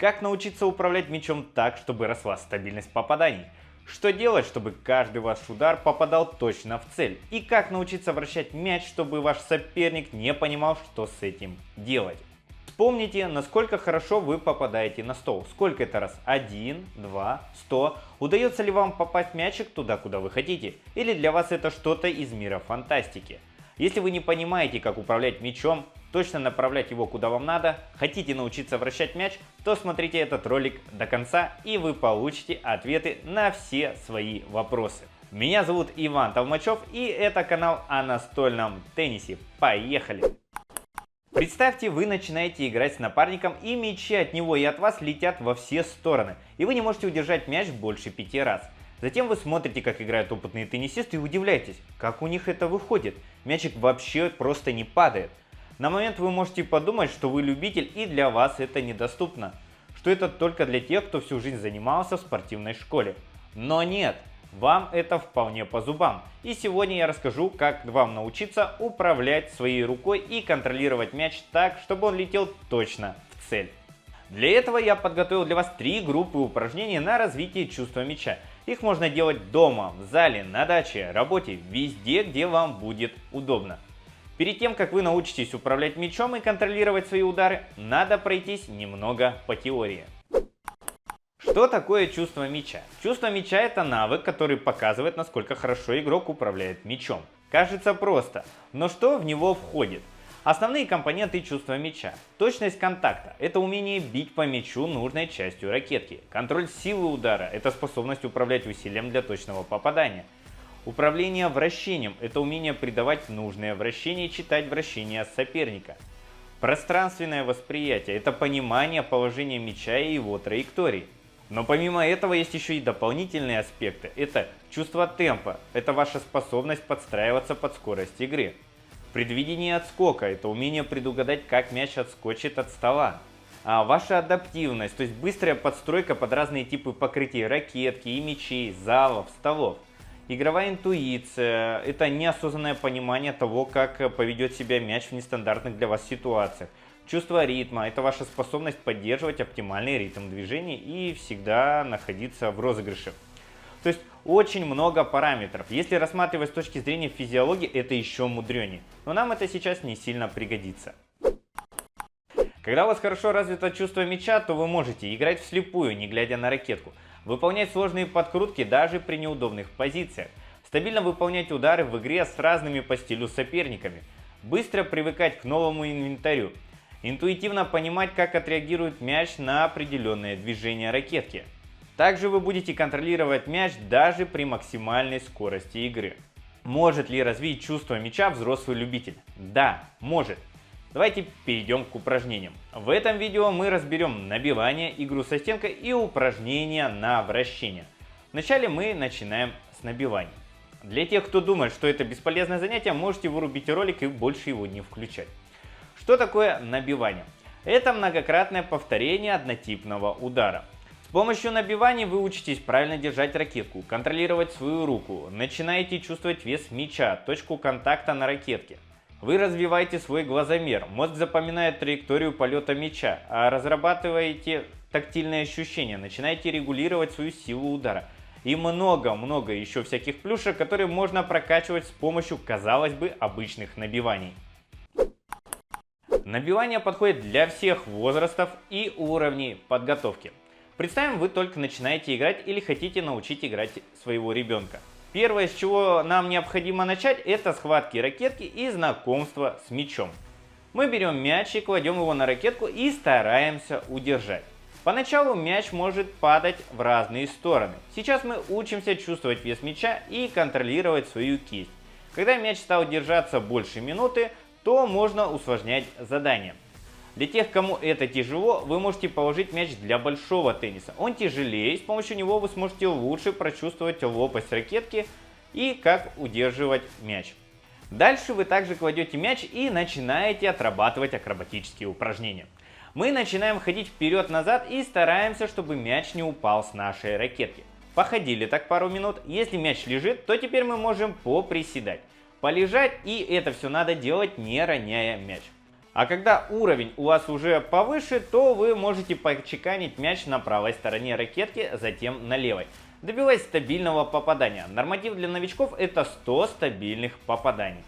Как научиться управлять мячом так, чтобы росла стабильность попаданий? Что делать, чтобы каждый ваш удар попадал точно в цель? И как научиться вращать мяч, чтобы ваш соперник не понимал, что с этим делать? Вспомните, насколько хорошо вы попадаете на стол. Сколько это раз? 1, 2, 100. Удается ли вам попасть мячик туда, куда вы хотите? Или для вас это что-то из мира фантастики? Если вы не понимаете, как управлять мячом, точно направлять его куда вам надо, хотите научиться вращать мяч, то смотрите этот ролик до конца, и вы получите ответы на все свои вопросы. Меня зовут Иван Толмачев, и это канал о настольном теннисе. Поехали! Представьте, вы начинаете играть с напарником, и мячи от него и от вас летят во все стороны, и вы не можете удержать мяч больше 5 раз. Затем вы смотрите, как играют опытные теннисисты, и удивляетесь, как у них это выходит. Мячик вообще просто не падает. На момент вы можете подумать, что вы любитель и для вас это недоступно, что это только для тех, кто всю жизнь занимался в спортивной школе. Но нет, вам это вполне по зубам. И сегодня я расскажу, как вам научиться управлять своей рукой и контролировать мяч так, чтобы он летел точно в цель. Для этого я подготовил для вас 3 группы упражнений на развитие чувства мяча. Их можно делать дома, в зале, на даче, работе, везде, где вам будет удобно. Перед тем, как вы научитесь управлять мячом и контролировать свои удары, надо пройтись немного по теории. Что такое чувство мяча? Чувство мяча – это навык, который показывает, насколько хорошо игрок управляет мячом. Кажется просто, но что в него входит? Основные компоненты чувства мяча. Точность контакта – это умение бить по мячу нужной частью ракетки. Контроль силы удара – это способность управлять усилием для точного попадания. Управление вращением – это умение придавать нужное вращение и читать вращение соперника. Пространственное восприятие – это понимание положения мяча и его траектории. Но помимо этого есть еще и дополнительные аспекты. Это чувство темпа – это ваша способность подстраиваться под скорость игры. Предвидение отскока – это умение предугадать, как мяч отскочит от стола. А ваша адаптивность, то есть быстрая подстройка под разные типы покрытия ракетки и мячей, залов, столов. Игровая интуиция – это неосознанное понимание того, как поведет себя мяч в нестандартных для вас ситуациях. Чувство ритма – это ваша способность поддерживать оптимальный ритм движений и всегда находиться в розыгрыше. То есть очень много параметров. Если рассматривать с точки зрения физиологии, это еще мудренее. Но нам это сейчас не сильно пригодится. Когда у вас хорошо развито чувство мяча, то вы можете играть вслепую, не глядя на ракетку. Выполнять сложные подкрутки даже при неудобных позициях. Стабильно выполнять удары в игре с разными по стилю соперниками. Быстро привыкать к новому инвентарю. Интуитивно понимать, как отреагирует мяч на определенные движения ракетки. Также вы будете контролировать мяч даже при максимальной скорости игры. Может ли развить чувство мяча взрослый любитель? Да, может. Давайте перейдем к упражнениям. В этом видео мы разберем набивание, игру со стенкой и упражнения на вращение. Вначале мы начинаем с набивания. Для тех, кто думает, что это бесполезное занятие, можете вырубить ролик и больше его не включать. Что такое набивание? Это многократное повторение однотипного удара. С помощью набивания вы учитесь правильно держать ракетку, контролировать свою руку, начинаете чувствовать вес мяча, точку контакта на ракетке. Вы развиваете свой глазомер, мозг запоминает траекторию полета мяча, а разрабатываете тактильные ощущения, начинаете регулировать свою силу удара. И много-много еще всяких плюшек, которые можно прокачивать с помощью, казалось бы, обычных набиваний. Набивание подходит для всех возрастов и уровней подготовки. Представим, вы только начинаете играть или хотите научить играть своего ребенка. Первое, с чего нам необходимо начать, это схватки ракетки и знакомство с мячом. Мы берем мяч и кладем его на ракетку и стараемся удержать. Поначалу мяч может падать в разные стороны. Сейчас мы учимся чувствовать вес мяча и контролировать свою кисть. Когда мяч стал держаться больше минуты, то можно усложнять задание. Для тех, кому это тяжело, вы можете положить мяч для большого тенниса. Он тяжелее, и с помощью него вы сможете лучше прочувствовать лопасть ракетки и как удерживать мяч. Дальше вы также кладете мяч и начинаете отрабатывать акробатические упражнения. Мы начинаем ходить вперед-назад и стараемся, чтобы мяч не упал с нашей ракетки. Походили так пару минут. Если мяч лежит, то теперь мы можем поприседать, полежать, и это все надо делать, не роняя мяч. А когда уровень у вас уже повыше, то вы можете почеканить мяч на правой стороне ракетки, затем на левой, добиваясь стабильного попадания. Норматив для новичков — это 100 стабильных попаданий.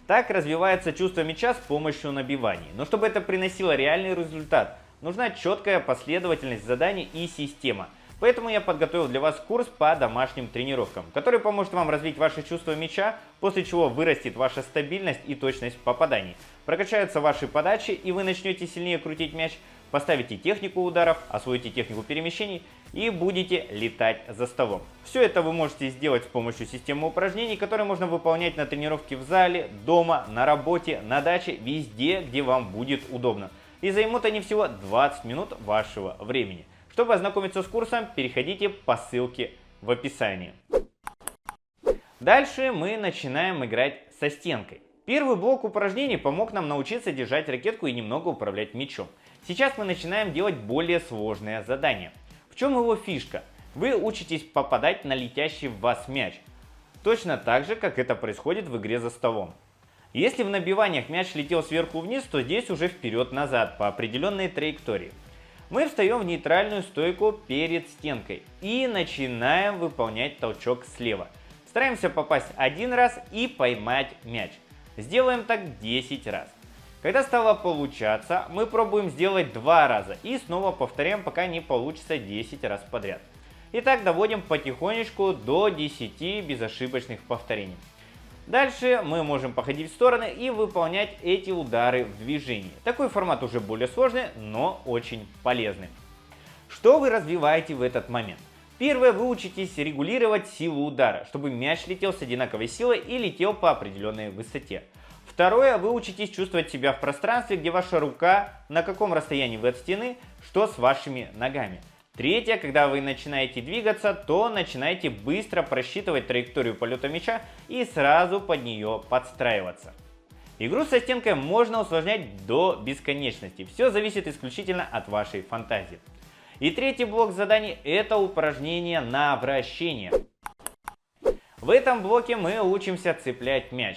Так развивается чувство мяча с помощью набиваний. Но чтобы это приносило реальный результат, нужна четкая последовательность заданий и система. Поэтому я подготовил для вас курс по домашним тренировкам, который поможет вам развить ваше чувство мяча, после чего вырастет ваша стабильность и точность попаданий. Прокачаются ваши подачи, и вы начнете сильнее крутить мяч, поставите технику ударов, освоите технику перемещений и будете летать за столом. Все это вы можете сделать с помощью системы упражнений, которые можно выполнять на тренировке в зале, дома, на работе, на даче, везде, где вам будет удобно. И займут они всего 20 минут вашего времени. Чтобы ознакомиться с курсом, переходите по ссылке в описании. Дальше мы начинаем играть со стенкой. Первый блок упражнений помог нам научиться держать ракетку и немного управлять мячом. Сейчас мы начинаем делать более сложные задания. В чем его фишка? Вы учитесь попадать на летящий в вас мяч. Точно так же, как это происходит в игре за столом. Если в набиваниях мяч летел сверху вниз, то здесь уже вперед-назад по определенной траектории. Мы встаем в нейтральную стойку перед стенкой и начинаем выполнять толчок слева. Стараемся попасть один раз и поймать мяч. Сделаем так 10 раз. Когда стало получаться, мы пробуем сделать 2 раза и снова повторяем, пока не получится 10 раз подряд. И так доводим потихонечку до 10 безошибочных повторений. Дальше мы можем походить в стороны и выполнять эти удары в движении. Такой формат уже более сложный, но очень полезный. Что вы развиваете в этот момент? Первое, вы учитесь регулировать силу удара, чтобы мяч летел с одинаковой силой и летел по определенной высоте. Второе, вы учитесь чувствовать себя в пространстве, где ваша рука, на каком расстоянии вы от стены, что с вашими ногами. Третье, когда вы начинаете двигаться, то начинаете быстро просчитывать траекторию полета мяча и сразу под нее подстраиваться. Игру со стенкой можно усложнять до бесконечности. Все зависит исключительно от вашей фантазии. И третий блок заданий — это упражнение на вращение. В этом блоке мы учимся цеплять мяч.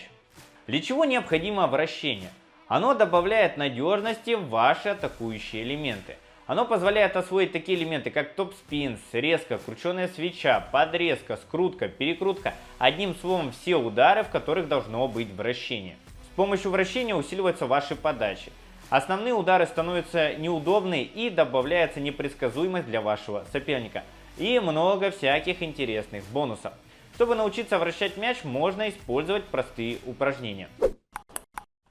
Для чего необходимо вращение? Оно добавляет надежности в ваши атакующие элементы. Оно позволяет освоить такие элементы, как топ-спин, срезка, крученая свеча, подрезка, скрутка, перекрутка. Одним словом, все удары, в которых должно быть вращение. С помощью вращения усиливаются ваши подачи. Основные удары становятся неудобные и добавляется непредсказуемость для вашего соперника. И много всяких интересных бонусов. Чтобы научиться вращать мяч, можно использовать простые упражнения.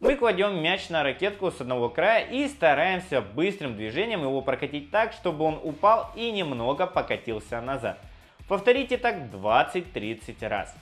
Мы кладем мяч на ракетку с одного края и стараемся быстрым движением его прокатить так, чтобы он упал и немного покатился назад. Повторите так 20-30 раз.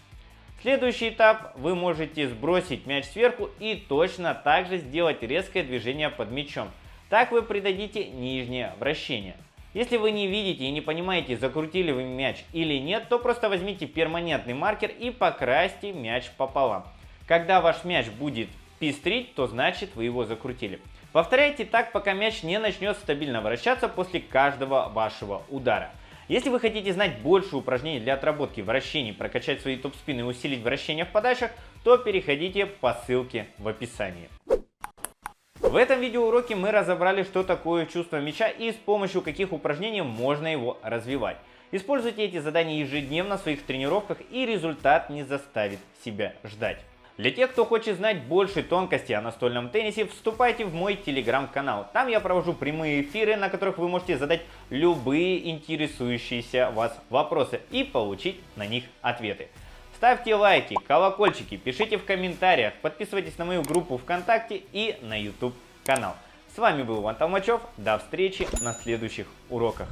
Следующий этап: вы можете сбросить мяч сверху и точно так же сделать резкое движение под мячом. Так вы придадите нижнее вращение. Если вы не видите и не понимаете, закрутили вы мяч или нет, то просто возьмите перманентный маркер и покрасьте мяч пополам. Когда ваш мяч будет пестрить, то значит вы его закрутили. Повторяйте так, пока мяч не начнет стабильно вращаться после каждого вашего удара. Если вы хотите знать больше упражнений для отработки вращений, прокачать свои топ-спины и усилить вращение в подачах, то переходите по ссылке в описании. В этом видеоуроке мы разобрали, что такое чувство мяча и с помощью каких упражнений можно его развивать. Используйте эти задания ежедневно в своих тренировках, и результат не заставит себя ждать. Для тех, кто хочет знать больше тонкостей о настольном теннисе, вступайте в мой телеграм-канал. Там я провожу прямые эфиры, на которых вы можете задать любые интересующиеся вас вопросы и получить на них ответы. Ставьте лайки, колокольчики, пишите в комментариях, подписывайтесь на мою группу ВКонтакте и на YouTube канал. С вами был Иван Толмачев. До встречи на следующих уроках.